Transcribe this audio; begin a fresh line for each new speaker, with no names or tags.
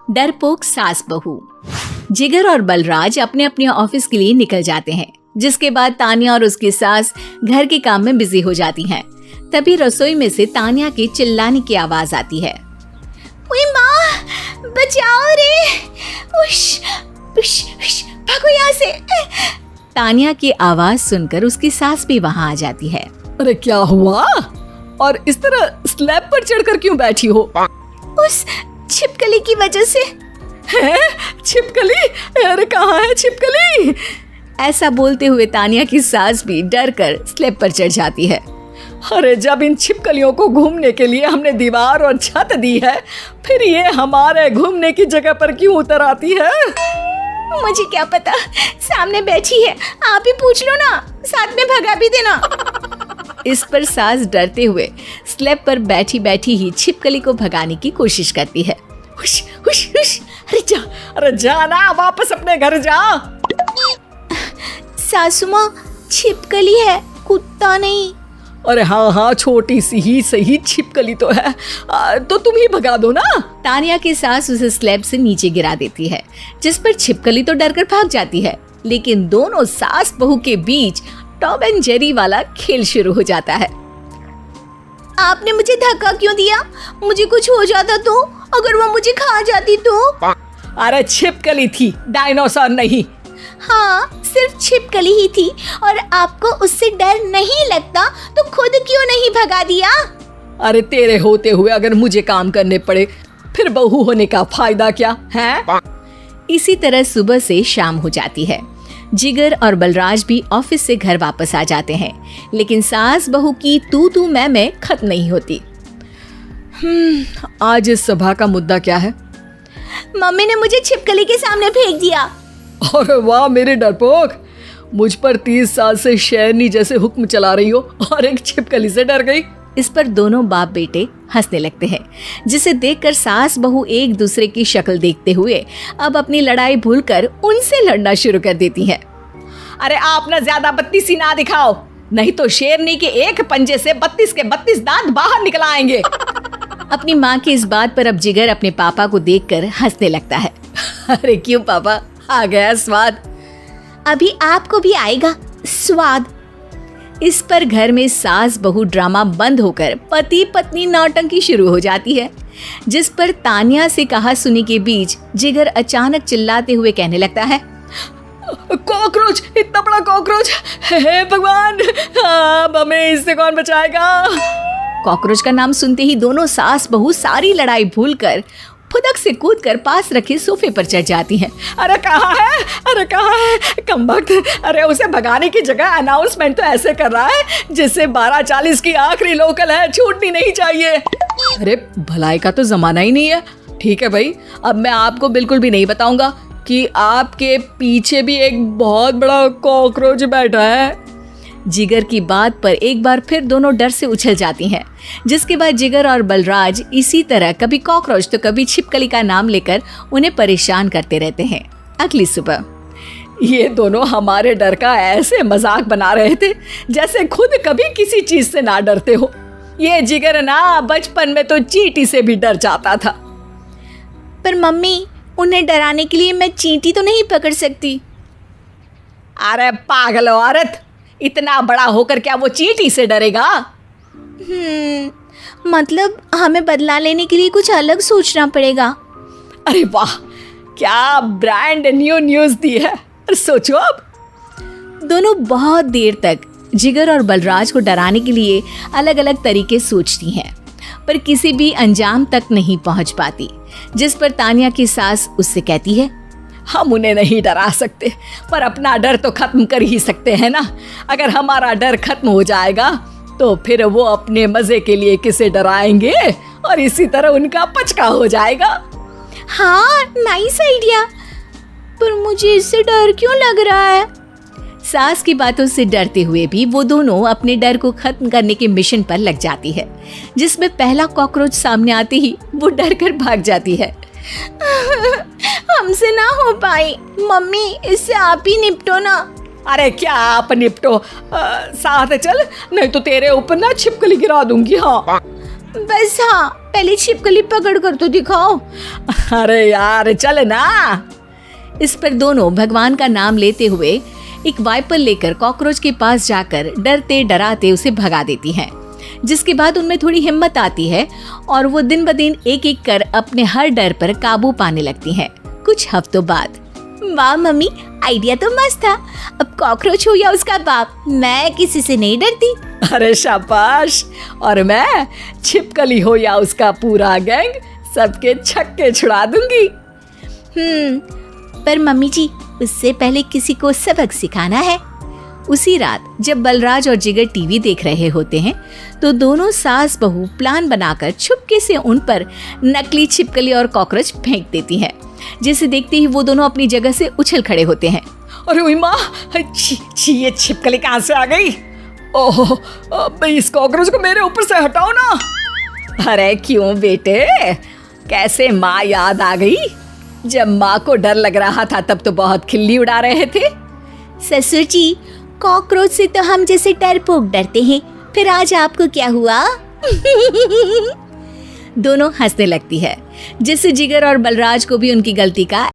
डरपोक सास बहू। जिगर और बलराज अपने अपने ऑफिस के लिए निकल जाते हैं, जिसके बाद तान्या और उसकी सास घर के काम में बिजी हो जाती हैं। तभी रसोई में से तान्या के चिल्लाने की आवाज आती है। ओए माँ, बचाओ रे, उश, उश, उश, भागो यहाँ से। तान्या की आवाज सुनकर उसकी सास भी वहाँ आ जाती है।
अरे क्या हुआ? और इस तरह स्लैब पर चढ़कर क्यों बैठी हो?
उस छिपकली की वजह से।
है? छिपकली? अरे कहाँ है छिपकली?
ऐसा बोलते हुए तान्या की सास भी डर कर स्लैब पर चढ़ जाती है।
अरे जब इन छिपकलियों को घूमने के लिए हमने दीवार और छत दी है, फिर ये हमारे घूमने की जगह पर क्यों उतर आती है?
मुझे क्या पता, सामने बैठी है, आप ही पूछ लो ना, साथ में भगा भी देना। इस पर सास डरते हुए स्लैब पर बैठी बैठी ही छिपकली को भगाने की कोशिश करती है।
हुश, हुश, हुश, अरे जा ना, वापस अपने घर जा।
सासू माँ, छिपकली है, कुत्ता नहीं।
अरे हाँ, छोटी सी ही सही छिपकली तो है, तो तुम ही भगा दो ना।
तान्या की सास उसे स्लैब से नीचे गिरा देती है, जिस पर छिपकली तो डरकर भाग जाती है। लेकिन दोनों सास बहू के बीच टॉम एंड जेरी वाला खेल शुरू हो जाता है। आपने मुझे धक्का क्यों दिया? मुझे कुछ हो जाता तो? अगर वो मुझे खा जाती तो?
अरे छिपकली थी, डायनासोर नहीं।
हाँ, सिर्फ छिपकली ही थी, और आपको उससे डर नहीं लगता तो खुद क्यों नहीं भगा दिया?
अरे तेरे होते हुए अगर मुझे काम करने पड़े, फिर बहू होने का फायदा क्या है?
इसी तरह सुबह से शाम हो जाती है। जिगर और बलराज भी ऑफिस से घर वापस आ जाते हैं, लेकिन सास बहू की तू मैं खत्म नहीं होती।
आज इस सभा का मुद्दा क्या है?
मम्मी ने मुझे छिपकली के सामने फेंक दिया।
अरे वाह मेरे डरपोक, मुझ पर 30 साल से शेरनी जैसे हुक्म चला रही हो और एक छिपकली से डर गई।
इस पर दोनों बाप बेटे हंसने लगते हैं, जिसे देखकर सास बहू एक दूसरे की शक्ल देखते हुए अब अपनी लड़ाई भूलकर उनसे लड़ना शुरू कर देती हैं।
अरे आप ना ज्यादा बत्तीसी ना दिखाओ, नहीं तो शेरनी के एक पंजे से 32 के 32 दांत बाहर निकल आएंगे।
अपनी माँ की इस बात पर अब जिगर अपने पापा को देखकर हंसने लगता है।
अरे क्यों पापा, आ गया स्वाद?
अभी आपको भी आएगा स्वाद। इस पर घर में सास बहू ड्रामा बंद होकर पति पत्नी नौटंकी शुरू हो जाती है, जिस पर तान्या से कहा सुनी के बीच जिगर अचानक चिल्लाते हुए कहने लगता है।
कॉकरोच, इतना बड़ा कॉकरोच, हे भगवान, अब हमें इससे कौन बचाएगा?
कॉकरोच का नाम सुनते ही दोनों सास बहू सारी लड़ाई भूलकर फुदक से कूदकर पास रखे सोफे पर चढ़ जाती हैं।
अरे कहाँ है, अरे कहाँ है कमबख्त? अरे उसे भगाने की जगह अनाउंसमेंट तो ऐसे कर रहा है जिससे 12:40 की आखिरी लोकल है, छूटनी नहीं चाहिए। अरे भलाई का तो जमाना ही नहीं है। ठीक है भाई, अब मैं आपको बिल्कुल भी नहीं बताऊंगा कि आपके पीछे भी एक बहुत बड़ा कॉकरोच बैठा है।
जिगर की बात पर एक बार फिर दोनों डर से उछल जाती हैं, जिसके बाद जिगर और बलराज इसी तरह कभी कॉकरोच तो कभी छिपकली का नाम लेकर उन्हें परेशान करते रहते हैं। अगली सुबह
ये दोनों हमारे डर का ऐसे मजाक बना रहे थे जैसे खुद कभी किसी चीज से ना डरते हो। ये जिगर ना बचपन में तो चींटी से भी डर जाता था।
पर मम्मी, उन्हें डराने के लिए मैं चींटी तो नहीं पकड़ सकती।
अरे पागल औरत, इतना बड़ा होकर क्या वो चींटी से डरेगा?
मतलब हमें बदला लेने के लिए कुछ अलग सोचना पड़ेगा।
अरे वाह, क्या ब्रांड न्यू न्यूज़ दी है। सोचो अब।
दोनों बहुत देर तक जिगर और बलराज को डराने के लिए अलग अलग तरीके सोचती हैं, पर किसी भी अंजाम तक नहीं पहुंच पाती, जिस पर तान्या की सास उससे कहती है।
हम उन्हें नहीं डरा सकते, पर अपना डर तो खत्म कर ही सकते हैं ना। अगर हमारा डर खत्म हो जाएगा तो फिर वो अपने मजे के लिए किसे डराएंगे और इसी तरह उनका पचका हो जाएगा।
हाँ, नाइस आइडिया, पर मुझे इससे डर क्यों लग रहा है? सास की बातों से डरते हुए भी वो दोनों अपने डर को खत्म करने के मिशन पर लग जाती है, जिसमें पहला कॉकरोच सामने आते ही वो डर कर भाग जाती है। हमसे ना हो पाई मम्मी, इससे आप ही निपटो ना।
अरे क्या आप निपटो, साथ चल, नहीं तो तेरे ऊपर ना छिपकली गिरा दूंगी। हाँ
बस, हाँ पहले छिपकली पकड़ कर तो दिखाओ।
अरे यार चल ना।
इस पर दोनों भगवान का नाम लेते हुए एक वाइपर लेकर कॉकरोच के पास जाकर डरते डराते उसे भगा देती हैं। जिसके बाद उनमें थोड़ी हिम्मत आती है और वो दिन ब दिन एक एक कर अपने हर डर पर काबू पाने लगती हैं। कुछ हफ्तों बाद, वाह मम्मी, आइडिया तो मस्त था। अब कॉकरोच हो या उसका बाप, मैं किसी से नहीं डरती।
अरे शाबाश। और मैं छिपकली हो या उसका पूरा गैंग, सबके छक्के छुड़ा दूंगी।
पर मम्मी जी, उससे पहले किसी को सबक सिखाना है। उसी रात जब बलराज और जिगर टीवी देख रहे होते हैं तो दोनों सास बहू प्लान बनाकर छुपके से उन पर नकली छिपकली और कॉकरोच फेंक देती हैं। जिसे देखते ही वो दोनों अपनी जगह से उछल खड़े होते हैं।
अरे ओए माँ, छी ये छिपकली कहाँ से आ गई? ओह, अब इस कॉकरोच को मेरे ऊपर से हटाओ ना। अरे क्यों बेटे, कैसे माँ याद आ गई? जब माँ को डर लग रहा था तब तो बहुत खिल्ली उड़ा रहे थे।
ससुर जी, कॉकरोच से तो हम जैसे डरपोक डरते हैं, फिर आज आपको क्या हुआ? दोनों हंसने लगती है, जिससे जिगर और बलराज को भी उनकी गलती का